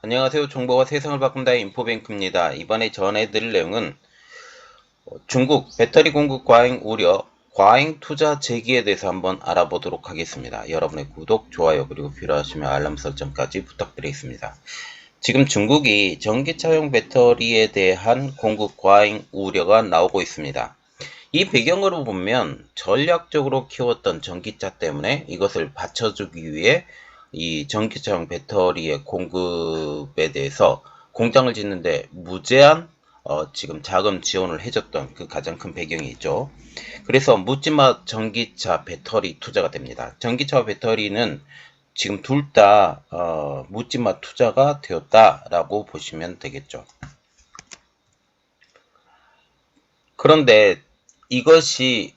안녕하세요. 정보가 세상을 바꾼다의 인포뱅크입니다. 이번에 전해드릴 내용은 중국 배터리 공급 과잉 우려, 과잉 투자 재기에 대해서 한번 알아보도록 하겠습니다. 여러분의 구독, 좋아요, 그리고 필요하시면 알람 설정까지 부탁드리겠습니다. 지금 중국이 전기차용 배터리에 대한 공급 과잉 우려가 나오고 있습니다. 이 배경으로 보면 전략적으로 키웠던 전기차 때문에 이것을 받쳐주기 위해 이 전기차용 배터리의 공급에 대해서 공장을 짓는데 무제한 지금 자금 지원을 해줬던 그 가장 큰 배경이 있죠. 그래서 묻지마 전기차 배터리 투자가 됩니다. 전기차 배터리는 지금 둘 다 묻지마 투자가 되었다라고 보시면 되겠죠. 그런데 이것이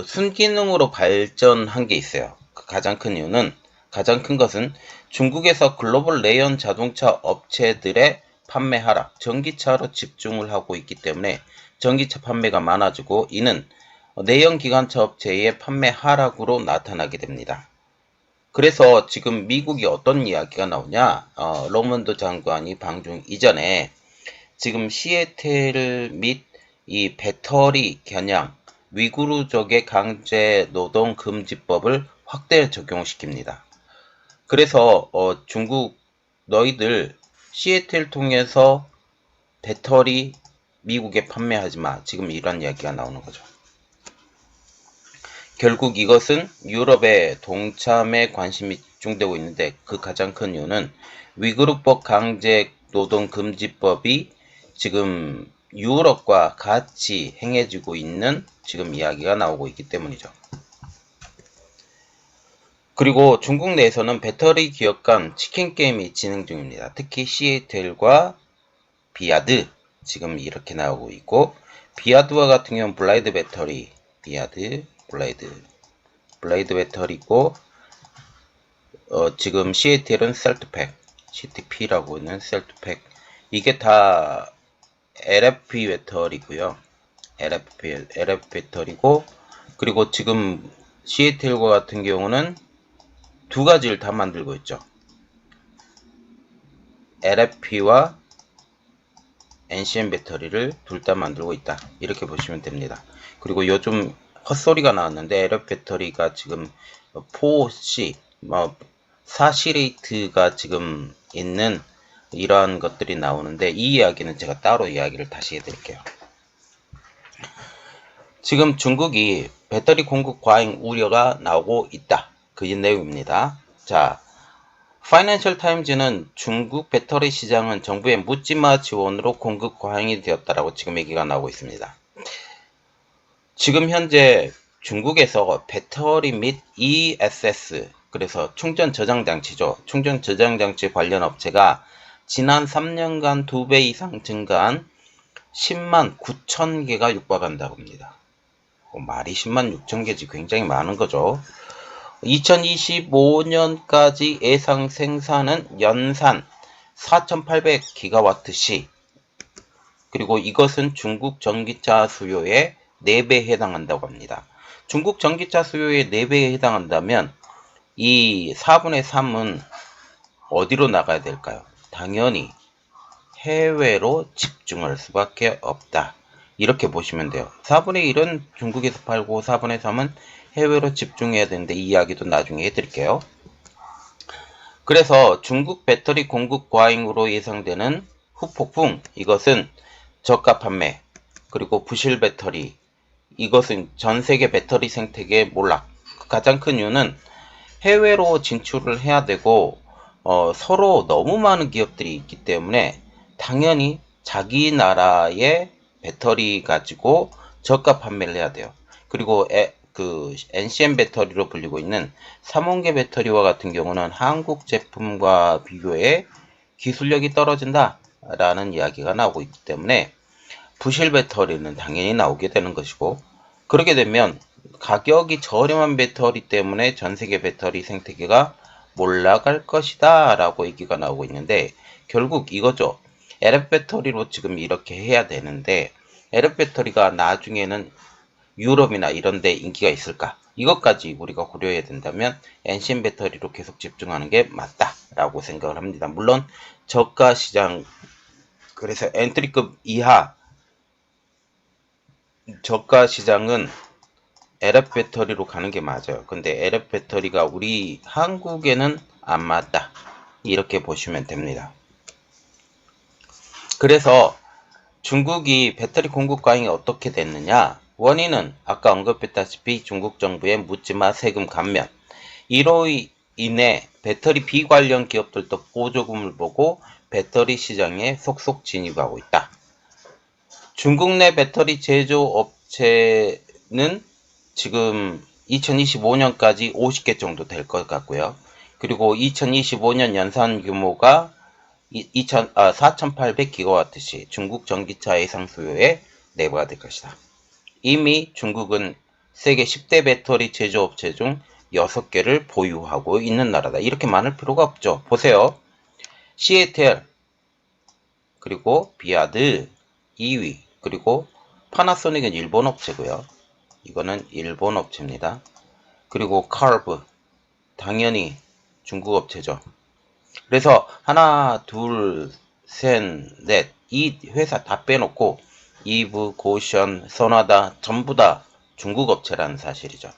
순기능으로 발전한 게 있어요. 그 가장 큰 이유는, 가장 큰 것은 중국에서 글로벌 내연 자동차 업체들의 판매 하락, 전기차로 집중을 하고 있기 때문에 전기차 판매가 많아지고 이는 내연 기관차 업체의 판매 하락으로 나타나게 됩니다. 그래서 지금 미국이 어떤 이야기가 나오냐, 러먼드 장관이 방중 이전에 지금 시애틀 및 이 배터리 겨냥 위구르족의 강제 노동 금지법을 확대 적용시킵니다. 그래서 중국 너희들 시애틀 통해서 배터리 미국에 판매하지 마. 지금 이런 이야기가 나오는 거죠. 결국 이것은 유럽의 동참에 관심이 집중되고 있는데 그 가장 큰 이유는 위구르법 강제 노동 금지법이 지금 유럽과 같이 행해지고 있는 지금 이야기가 나오고 있기 때문이죠. 그리고 중국 내에서는 배터리 기업 간 치킨 게임이 진행 중입니다. 특히 시애틀과 비아드 지금 이렇게 나오고 있고, 비아드와 같은 경우는 블라이드 배터리, 비아드, 블레이드 배터리고, 지금 시애틀은 셀트팩, CTP라고 있는 셀트팩, 이게 다 LFP 배터리고요. LFP 배터리고, 그리고 지금 시애틀과 같은 경우는 두 가지를 다 만들고 있죠. LFP와 NCM 배터리를 둘 다 만들고 있다. 이렇게 보시면 됩니다. 그리고 요즘 헛소리가 나왔는데 LFP 배터리가 지금 4C, 4시레이트가 지금 있는 이러한 것들이 나오는데 이 이야기는 제가 따로 이야기를 다시 해드릴게요. 지금 중국이 배터리 공급 과잉 우려가 나오고 있다. 그 내용입니다. 자, 파이낸셜 타임즈는 중국 배터리 시장은 정부의 묻지마 지원으로 공급 과잉이 되었다라고 지금 얘기가 나오고 있습니다. 지금 현재 중국에서 배터리 및 ESS, 그래서 충전 저장 장치죠. 충전 저장 장치 관련 업체가 지난 3년간 2배 이상 증가한 10만 9천 개가 육박한다고 합니다. 말이 10만 6천 개지 굉장히 많은 거죠. 2025년까지 예상 생산은 연산 4,800기가와트시, 그리고 이것은 중국 전기차 수요의 4배에 해당한다고 합니다. 중국 전기차 수요의 4배에 해당한다면 이 4분의 3은 어디로 나가야 될까요? 당연히 해외로 집중할 수밖에 없다. 이렇게 보시면 돼요. 4분의 1은 중국에서 팔고 4분의 3은 해외로 집중해야 되는데 이 이야기도 나중에 해드릴게요. 그래서 중국 배터리 공급 과잉으로 예상되는 후폭풍, 이것은 저가 판매, 그리고 부실 배터리, 이것은 전 세계 배터리 생태계 몰락. 가장 큰 이유는 해외로 진출을 해야 되고 서로 너무 많은 기업들이 있기 때문에 당연히 자기 나라의 배터리 가지고 저가 판매를 해야 돼요. 그리고 그 NCM 배터리로 불리고 있는 삼원계 배터리와 같은 경우는 한국 제품과 비교해 기술력이 떨어진다 라는 이야기가 나오고 있기 때문에 부실 배터리는 당연히 나오게 되는 것이고, 그렇게 되면 가격이 저렴한 배터리 때문에 전세계 배터리 생태계가 몰락할 것이다 라고 얘기가 나오고 있는데, 결국 이거죠. LF 배터리로 지금 이렇게 해야 되는데 LF 배터리가 나중에는 유럽이나 이런 데 인기가 있을까? 이것까지 우리가 고려해야 된다면 엔신 배터리로 계속 집중하는 게 맞다라고 생각을 합니다. 물론 저가 시장, 그래서 엔트리급 이하 저가 시장은 LF 배터리로 가는 게 맞아요. 근데 LF 배터리가 우리 한국에는 안 맞다, 이렇게 보시면 됩니다. 그래서 중국이 배터리 공급 과잉이 어떻게 됐느냐? 원인은 아까 언급했다시피 중국 정부의 묻지마 세금 감면, 이로 인해 배터리 비관련 기업들도 보조금을 보고 배터리 시장에 속속 진입하고 있다. 중국 내 배터리 제조업체는 지금 2025년까지 50개 정도 될 것 같고요. 그리고 2025년 연산 규모가 4,800GW시 중국 전기차 예상 수요의 4배가 될 것이다. 이미 중국은 세계 10대 배터리 제조업체 중 6개를 보유하고 있는 나라다. 이렇게 많을 필요가 없죠. 보세요. CATL, 그리고 비아드 2위, 그리고 파나소닉은 일본 업체고요. 이거는 일본 업체입니다. 그리고 카르브, 당연히 중국 업체죠. 그래서 하나, 둘, 셋, 넷, 이 회사 다 빼놓고 이브, 고션, 소나다 전부 다 중국 업체라는 사실이죠.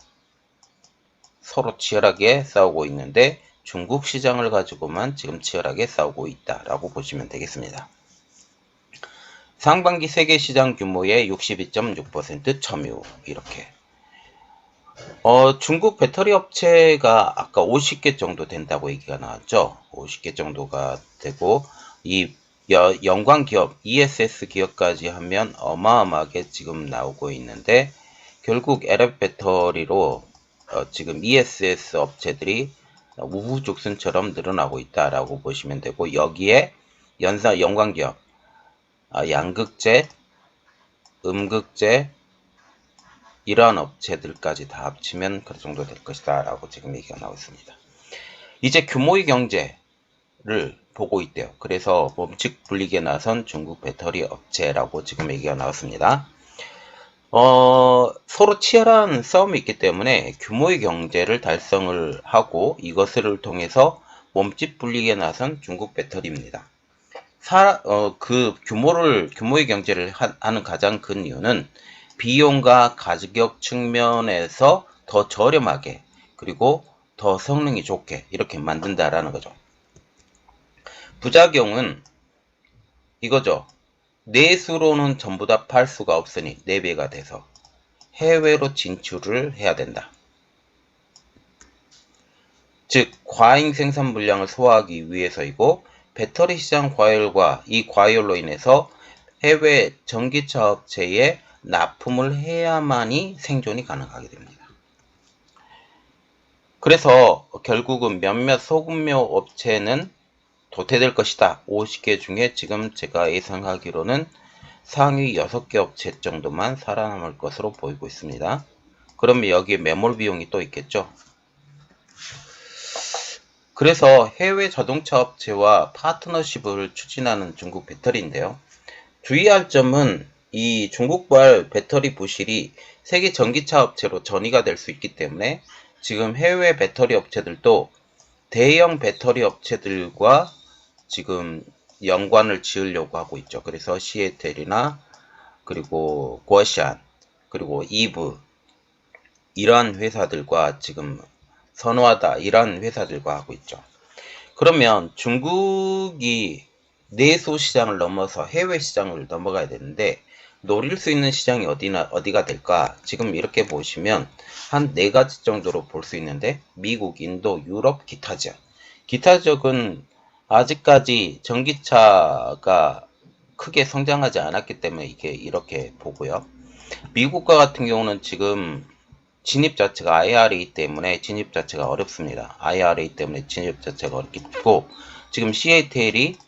서로 치열하게 싸우고 있는데 중국 시장을 가지고만 지금 치열하게 싸우고 있다라고 보시면 되겠습니다. 상반기 세계 시장 규모의 62.6% 점유, 이렇게. 중국 배터리 업체가 아까 50개 정도 된다고 얘기가 나왔죠. 50개 정도가 되고, 이 연관 기업, ESS 기업까지 하면 어마어마하게 지금 나오고 있는데, 결국 LF 배터리로 지금 ESS 업체들이 우후죽순처럼 늘어나고 있다라고 보시면 되고, 여기에 연관 기업, 양극재, 음극재, 이러한 업체들까지 다 합치면 그 정도 될 것이다 라고 지금 얘기가 나오고 있습니다. 이제 규모의 경제를 보고 있대요. 그래서 몸집 불리게 나선 중국 배터리 업체라고 지금 얘기가 나왔습니다. 서로 치열한 싸움이 있기 때문에 규모의 경제를 달성을 하고 이것을 통해서 몸집 불리게 나선 중국 배터리입니다. 규모의 경제를 하는 가장 큰 이유는 비용과 가격 측면에서 더 저렴하게, 그리고 더 성능이 좋게 이렇게 만든다라는 거죠. 부작용은 이거죠. 내수로는 전부 다 팔 수가 없으니 4배가 돼서 해외로 진출을 해야 된다. 즉 과잉 생산 물량을 소화하기 위해서이고, 배터리 시장 과열과 이 과열로 인해서 해외 전기차 업체에 납품을 해야만이 생존이 가능하게 됩니다. 그래서 결국은 몇몇 소규모 업체는 도태될 것이다. 50개 중에 지금 제가 예상하기로는 상위 6개 업체 정도만 살아남을 것으로 보이고 있습니다. 그러면 여기에 매몰 비용이 또 있겠죠. 그래서 해외 자동차 업체와 파트너십을 추진하는 중국 배터리인데요. 주의할 점은 이 중국발 배터리 부실이 세계 전기차 업체로 전이가 될 수 있기 때문에 지금 해외 배터리 업체들도 대형 배터리 업체들과 지금 연관을 지으려고 하고 있죠. 그래서 CATL이나 그리고 고시안, 그리고 이브, 이러한 회사들과 지금 선호하다, 이러한 회사들과 하고 있죠. 그러면 중국이 내수 시장을 넘어서 해외 시장을 넘어가야 되는데 노릴 수 있는 시장이 어디가 될까? 지금 이렇게 보시면 한 4가지 정도로 볼 수 있는데, 미국, 인도, 유럽, 기타 지역. 기타 지역은 아직까지 전기차가 크게 성장하지 않았기 때문에 이게 이렇게 보고요. 미국과 같은 경우는 지금 진입 자체가 IRA 때문에 진입 자체가 어렵습니다. IRA 때문에 진입 자체가 어렵고, 지금 CATL이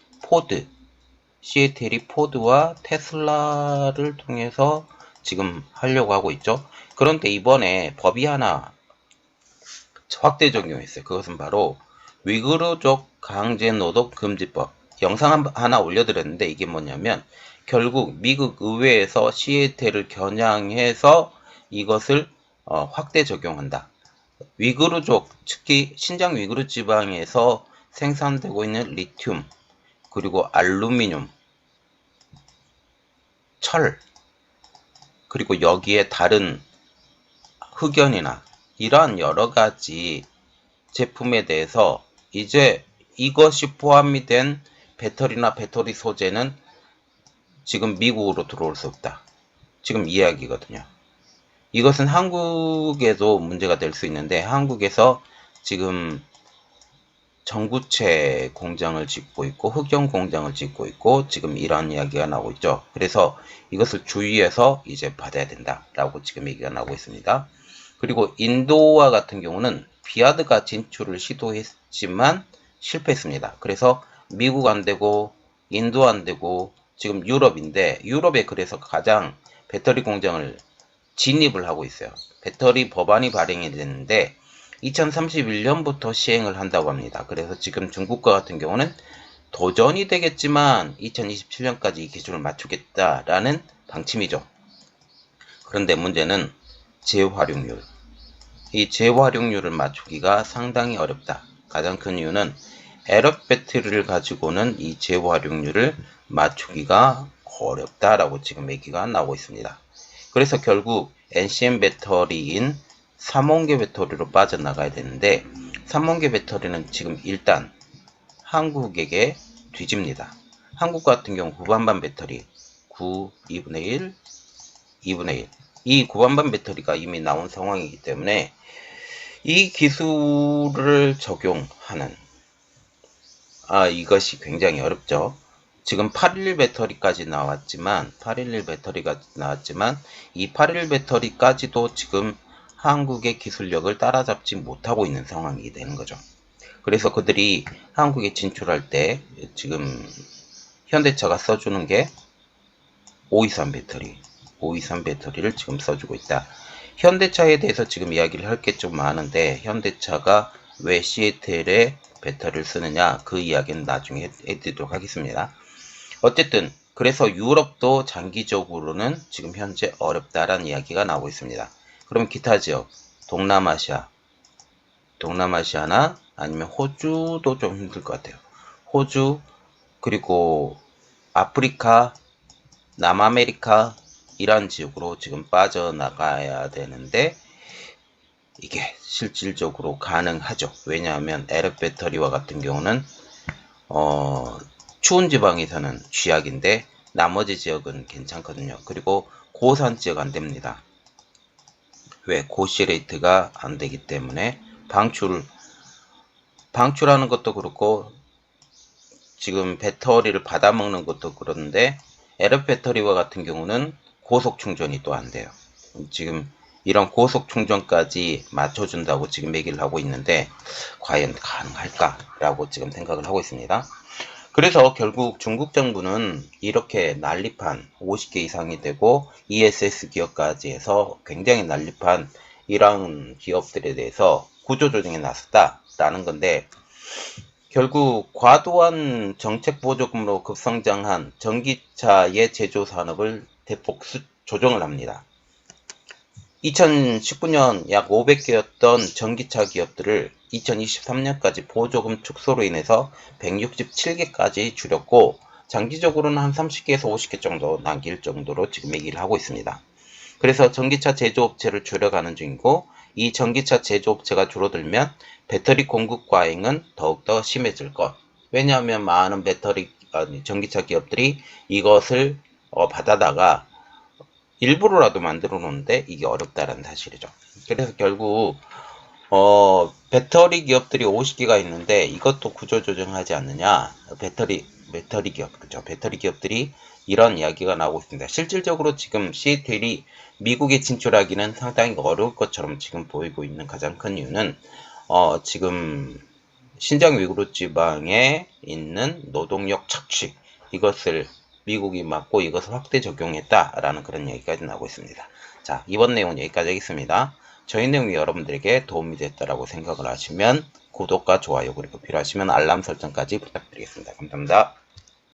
포드와 테슬라를 통해서 지금 하려고 하고 있죠. 그런데 이번에 법이 하나 확대 적용했어요. 그것은 바로 위구르족 강제노동 금지법. 영상 하나 올려드렸는데, 이게 뭐냐면 결국 미국 의회에서 CATL을 겨냥해서 이것을 확대 적용한다. 위구르족, 특히 신장 위구르 지방에서 생산되고 있는 리튬, 그리고 알루미늄, 철, 그리고 여기에 다른 흑연이나 이러한 여러 가지 제품에 대해서 이제 이것이 포함이 된 배터리나 배터리 소재는 지금 미국으로 들어올 수 없다. 지금 이야기거든요. 이것은 한국에도 문제가 될 수 있는데 한국에서 지금 전구체 공장을 짓고 있고 흑연 공장을 짓고 있고 지금 이런 이야기가 나오고 있죠. 그래서 이것을 주의해서 이제 받아야 된다라고 지금 얘기가 나오고 있습니다. 그리고 인도와 같은 경우는 비아드가 진출을 시도했지만 실패했습니다. 그래서 미국 안 되고 인도 안 되고 지금 유럽인데 유럽에 그래서 가장 배터리 공장을 진입을 하고 있어요. 배터리 법안이 발행이 됐는데 2031년부터 시행을 한다고 합니다. 그래서 지금 중국과 같은 경우는 도전이 되겠지만 2027년까지 이 기준을 맞추겠다라는 방침이죠. 그런데 문제는 재활용률. 이 재활용률을 맞추기가 상당히 어렵다. 가장 큰 이유는 에럿 배터리를 가지고는 이 재활용률을 맞추기가 어렵다라고 지금 얘기가 나오고 있습니다. 그래서 결국 NCM 배터리인 3원계 배터리로 빠져나가야 되는데 3원계 배터리는 지금 일단 한국에게 뒤집니다. 한국 같은 경우 구반반 배터리 9, 2분의 1, 2분의 1. 이 구반반 배터리가 이미 나온 상황이기 때문에 이 기술을 적용하는 이것이 굉장히 어렵죠. 지금 811 배터리까지 나왔지만 이 811 배터리까지도 지금 한국의 기술력을 따라잡지 못하고 있는 상황이 되는 거죠. 그래서 그들이 한국에 진출할 때 지금 현대차가 써주는 게 523 배터리, 523 배터리를 지금 써주고 있다. 현대차에 대해서 지금 이야기를 할 게 좀 많은데 현대차가 왜 시애틀에 배터리를 쓰느냐 그 이야기는 나중에 해드리도록 하겠습니다. 어쨌든 그래서 유럽도 장기적으로는 지금 현재 어렵다라는 이야기가 나오고 있습니다. 그럼 기타 지역 동남아시아나 아니면 호주도 좀 힘들 것 같아요. 호주 그리고 아프리카 남아메리카 이런 지역으로 지금 빠져나가야 되는데 이게 실질적으로 가능하죠. 왜냐하면 에럿 배터리와 같은 경우는 추운 지방에서는 쥐약인데 나머지 지역은 괜찮거든요. 그리고 고산 지역 안 됩니다. 왜? 고시레이트가 안 되기 때문에 방출하는 것도 그렇고 지금 배터리를 받아먹는 것도 그런데 에럿 배터리와 같은 경우는 고속 충전이 또 안 돼요. 지금 이런 고속 충전까지 맞춰준다고 지금 얘기를 하고 있는데 과연 가능할까라고 지금 생각을 하고 있습니다. 그래서 결국 중국 정부는 이렇게 난립한 50개 이상이 되고 ESS 기업까지 해서 굉장히 난립한 이런 기업들에 대해서 구조조정에 나섰다라는 건데 결국 과도한 정책 보조금으로 급성장한 전기차의 제조 산업을 대폭 조정을 합니다. 2019년 약 500개였던 전기차 기업들을 2023년까지 보조금 축소로 인해서 167개까지 줄였고 장기적으로는 한 30개에서 50개 정도 남길 정도로 지금 얘기를 하고 있습니다. 그래서 전기차 제조업체를 줄여가는 중이고 이 전기차 제조업체가 줄어들면 배터리 공급 과잉은 더욱더 심해질 것. 왜냐하면 많은 전기차 기업들이 이것을 받아다가 일부러라도 만들어 놓는데 이게 어렵다는 사실이죠. 그래서 결국 배터리 기업들이 50개가 있는데 이것도 구조조정하지 않느냐. 배터리 기업, 그죠? 배터리 기업들이 이런 이야기가 나오고 있습니다. 실질적으로 지금 시애틀이 미국에 진출하기는 상당히 어려울 것처럼 지금 보이고 있는 가장 큰 이유는 지금 신장 위구르 지방에 있는 노동력 착취 이것을 미국이 막고 이것을 확대 적용했다라는 그런 얘기까지 나오고 있습니다. 자, 이번 내용은 여기까지 하겠습니다. 저희 내용이 여러분들에게 도움이 됐다라고 생각을 하시면 구독과 좋아요 그리고 필요하시면 알람 설정까지 부탁드리겠습니다. 감사합니다.